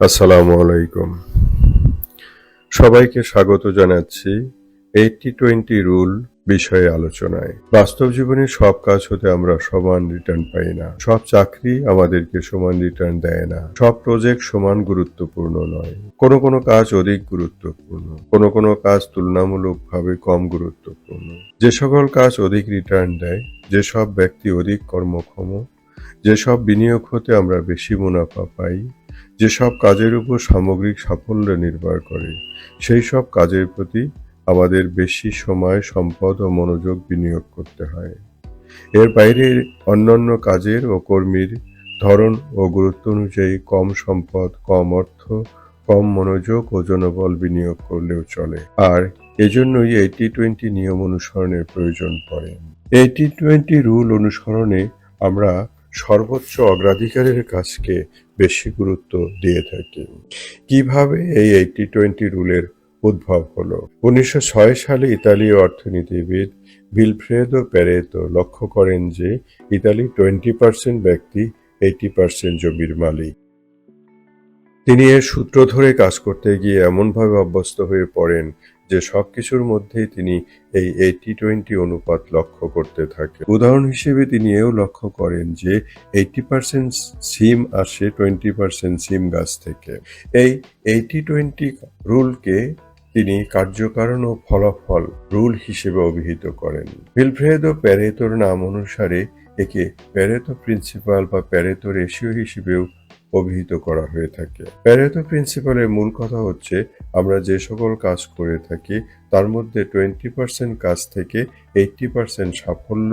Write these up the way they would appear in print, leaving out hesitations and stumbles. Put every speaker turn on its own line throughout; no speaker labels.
আসসালামু আলাইকুম। সবাইকে স্বাগত জানাচ্ছি 80-20 রুল বিষয়ে আলোচনায়। বাস্তব জীবনে সব কাজ হতে আমরা সমান রিটার্ন পাই না। সব চাকরি আমাদেরকে সমান রিটার্ন দেয় না। সব প্রজেক্ট সমান গুরুত্বপূর্ণ নয়। কোনো কোনো কাজ অধিক গুরুত্বপূর্ণ, কোনো কোনো কাজ তুলনামূলকভাবে কম গুরুত্বপূর্ণ। যে সকল কাজ অধিক রিটার্ন দেয়, যেসব ব্যক্তি অধিক কর্মক্ষম, যেসব বিনিয়োগ হতে আমরা বেশি মুনাফা পাই, যেসব কাজের উপর সামগ্রিক সাফল্য নির্ভর করে, সেই সব কাজের প্রতি আমাদের বেশি সময়, সম্পদ ও মনোযোগ বিনিয়োগ করতে হয়। এর বাইরে অন্যান্য কাজের ও কর্মীর ধরন ও গুরুত্ব অনুযায়ী কম সম্পদ, কম অর্থ, কম মনোযোগ ও জনবল বিনিয়োগ করলেও চলে। আর এজন্যই 80-20 নিয়ম অনুসরণের প্রয়োজন পড়ে। 80-20 রুল অনুসরণে আমরা সর্বোচ্চ অগ্রাধিকারের কাজকে বেশি গুরুত্ব দিয়ে থাকি। কিভাবে এই 80-20 রুলের উদ্ভব হলো? 1906 সালে ইতালীয় অর্থনীতিবিদ ভিলফ্রেদো প্যারেতো লক্ষ্য করেন যে ইতালির 20% ব্যক্তি 80% জমির মালিক। তিনি এর সূত্র ধরে কাজ করতে গিয়ে এমনভাবে অভ্যস্ত হয়ে পড়েন যে সবকিছুর মধ্যেই তিনি এই 80-20 অনুপাত লক্ষ্য করতে থাকেন। উদাহরণ হিসেবে তিনি এও লক্ষ্য করেন যে 80% সিম আসে 20% সিম গাছ থেকে। এই 80-20 রুলকে তিনি কার্যকারণ ও ফলাফল রুল হিসেবে অভিহিত করেন। ভিলফ্রেদো প্যারেতোর নাম অনুসারে একে প্যারেতো প্রিন্সিপাল বা প্যারেতো রেশিও হিসেবেও অভিহিত করা হয়ে থাকে। প্যারেতো প্রিন্সিপালের মূল কথা হচ্ছে আমরা যে সকল কাজ করে থাকি তার মধ্যে 20% কাজ থেকে 80% সাফল্য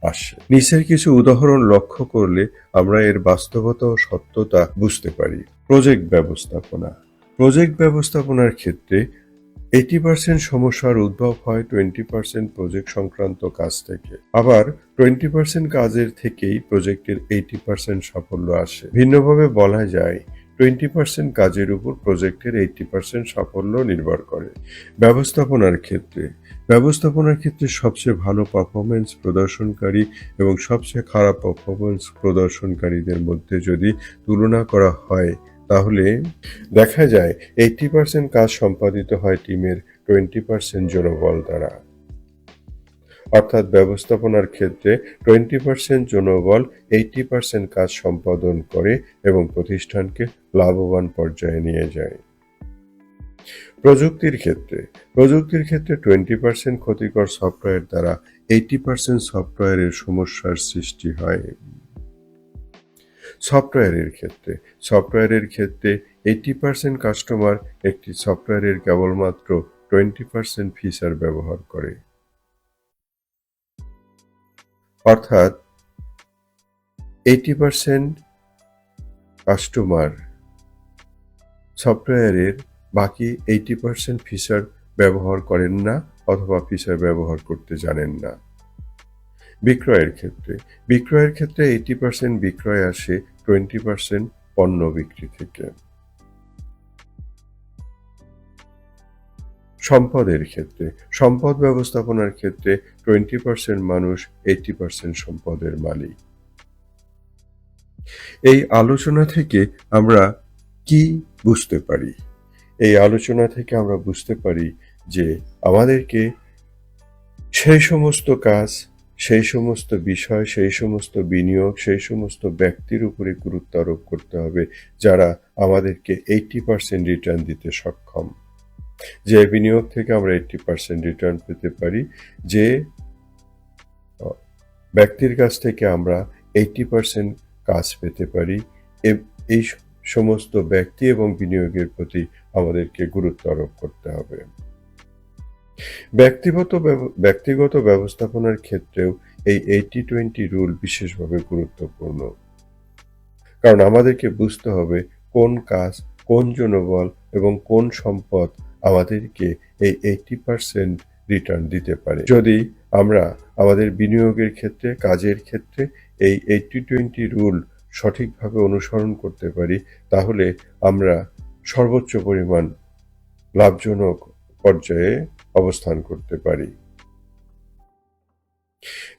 আসে। নিচের কিছু উদাহরণ লক্ষ্য করলে আমরা এর বাস্তবতা ও সত্যতা বুঝতে পারি। প্রজেক্ট ব্যবস্থাপনা। প্রজেক্ট ব্যবস্থাপনার ক্ষেত্রে 80% সমস্যার উদ্ভব হয় 20% প্রজেক্ট সংক্রান্ত কাজ থেকে। আবার 20% কাজের থেকেই প্রজেক্টের 80% সাফল্য আসে। ভিন্নভাবে বলা যায় 20% কাজের উপর প্রজেক্টের 80% সাফল্য নির্ভর করে। ব্যবস্থাপনার ক্ষেত্রে সবচেয়ে ভালো পারফরমেন্স প্রদর্শনকারী এবং সবচেয়ে খারাপ পারফরমেন্স প্রদর্শনকারীদের মধ্যে যদি তুলনা করা হয় তাহলে দেখা যায় 80% কাজ সম্পাদিত হয় টিমের 20% জনবল দ্বারা। অর্থাৎ ব্যবস্থাপনার ক্ষেত্রে 20% জনবল 80% কাজ সম্পাদন করে এবং প্রতিষ্ঠানকে লাভবান পর্যায়ে নিয়ে যায়। প্রযুক্তির ক্ষেত্রে 20% ক্ষতিকর সফটওয়্যার দ্বারা 80% সফটওয়্যারের সমস্যার সৃষ্টি হয়। সফটওয়্যারের ক্ষেত্রে 80% কাস্টমার একটি সফটওয়্যারের কেবলমাত্র 20% ফিচার ব্যবহার করে। অর্থাৎ 80% কাস্টমার সফটওয়্যারের বাকি 80% ফিচার ব্যবহার করেন না অথবা ফিচার ব্যবহার করতে জানেন না। বিক্রয়ের ক্ষেত্রে 80% বিক্রয় আসে 20% পণ্য বিক্রি থেকে। সম্পদ ব্যবস্থাপনার ক্ষেত্রে 20% মানুষ 80% সম্পদের মালিক। এই আলোচনা থেকে আমরা কি বুঝতে পারি? এই আলোচনা থেকে আমরা বুঝতে পারি যে আমাদেরকে সেই সমস্ত কাজ, সেই সমস্ত বিষয়, সেই সমস্ত বিনিয়োগ, সেই সমস্ত ব্যক্তির উপরে গুরুত্ব আরোপ করতে হবে যারা আমাদেরকে 80% রিটার্ন দিতে সক্ষম। যে বিনিয়োগ থেকে আমরা 80% রিটার্ন পেতে পারি, যে ব্যক্তির কাছ থেকে আমরা 80% কাজ পেতে পারি, এই সমস্ত ব্যক্তি এবং বিনিয়োগের প্রতি আমাদেরকে গুরুত্ব আরোপ করতে হবে। ব্যক্তিগত ব্যবস্থাপনার ক্ষেত্রেও এই 80-20 রুল বিশেষভাবে গুরুত্বপূর্ণ। কারণ আমাদেরকে বুঝতে হবে কোন কাজ, কোন জনবল এবং কোন সম্পদ আমাদেরকে এই 80% রিটার্ন দিতে পারে। যদি আমরা আমাদের বিনিয়োগের ক্ষেত্রে, কাজের ক্ষেত্রে এই 80-20 রুল সঠিকভাবে অনুসরণ করতে পারি তাহলে আমরা সর্বোচ্চ পরিমাণ লাভজনক পর্যায়ে অবস্থান করতে পারি।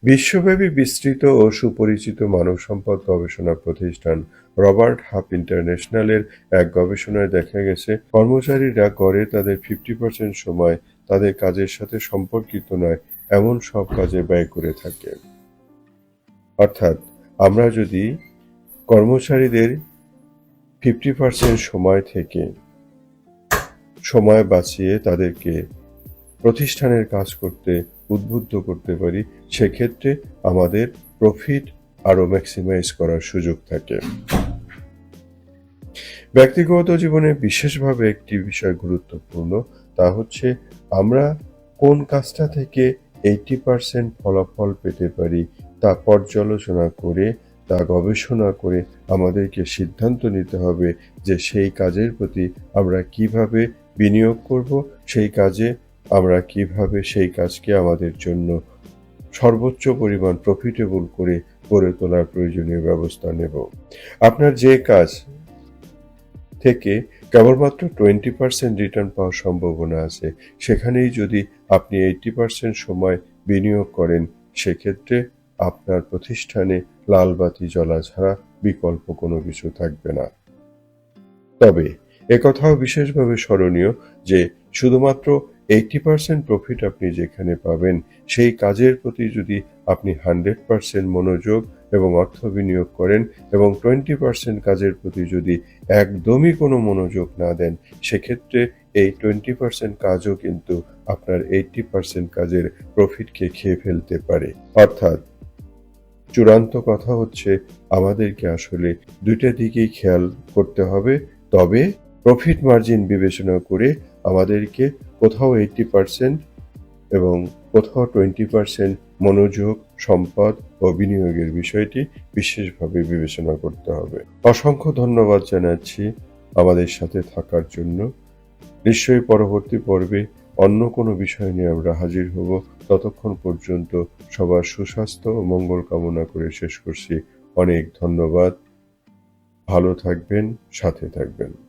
বিশ্বব্যাপী বিস্তৃত ও সুপরিচিত মানব সম্পদ গবেষণা প্রতিষ্ঠান রবার্ট হাপ ইন্টারন্যাশনালের এক গবেষণায় দেখা গেছে, কর্মচারীরা গড়ে তাদের 50% সময় তাদের কাজের সাথে সম্পর্কিত নয় এমন সব কাজে ব্যয় করে থাকে। অর্থাৎ আমরা যদি কর্মচারীদের 50% সময় থেকে সময় বাঁচিয়ে তাদেরকে প্রতিষ্ঠানের কাজ করতে উদ্বুদ্ধ করতে পারি, সেক্ষেত্রে আমাদের প্রফিট আরো ম্যাক্সিমাইজ করার সুযোগ থাকে। ব্যক্তিগত জীবনে বিশেষভাবে একটি বিষয় গুরুত্বপূর্ণ, তা হচ্ছে আমরা কোন কাজটা থেকে 80% ফলাফল পেতে পারি তা পর্যালোচনা করে, তা গবেষণা করে আমাদেরকে সিদ্ধান্ত নিতে হবে যে সেই কাজের প্রতি আমরা কিভাবে বিনিয়োগ করব, সেই কাজে আমরা কিভাবে সেই কাজকে আমাদের জন্য সর্বোচ্চ পরিমাণ প্রফিটেবল করে গড়ে তোলার প্রয়োজনীয় ব্যবস্থা নেব। আপনার যে কাজ থেকে কেবলমাত্র 20% রিটার্ন পাওয়ার সম্ভাবনা আছে, সেখানেই যদি আপনি 80% সময় বিনিয়োগ করেন, সেক্ষেত্রে আপনার প্রতিষ্ঠানে লাল বাতি জ্বলা ছাড়া বিকল্প কোনো কিছু থাকবে না। তবে একথাও বিশেষভাবে স্মরণীয় যে শুধুমাত্র 80% প্রফিট আপনি যেখানে পাবেন, সেই কাজের প্রতি যদি আপনি 100% মনোযোগ এবং অর্থ বিনিয়োগ করেন এবং 20% কাজের প্রতি যদি একদমই কোনো মনোযোগ না দেন, সেক্ষেত্রে এই 20% কাজও কিন্তু আপনার 80% কাজের প্রফিটকে খেয়ে ফেলতে পারে। অর্থাৎ চূড়ান্ত কথা হচ্ছে আমাদেরকে আসলে দুইটা দিকেই খেয়াল করতে হবে। তবে প্রফিট মার্জিন বিবেচনা করে আমাদেরকে কোথাও 80% এবং কোথাও 20% মনোযোগ, সম্পদ ও বিনিয়োগের বিষয়টি বিশেষভাবে বিবেচনা করতে হবে। অসংখ্য ধন্যবাদ জানাচ্ছি আমাদের সাথে থাকার জন্য। নিশ্চয়ই পরবর্তী পর্বে অন্য কোনো বিষয় নিয়ে আমরা হাজির হব। ততক্ষণ পর্যন্ত সবার সুস্বাস্থ্য ও মঙ্গল কামনা করে শেষ করছি। অনেক ধন্যবাদ। ভালো থাকবেন, সাথে থাকবেন।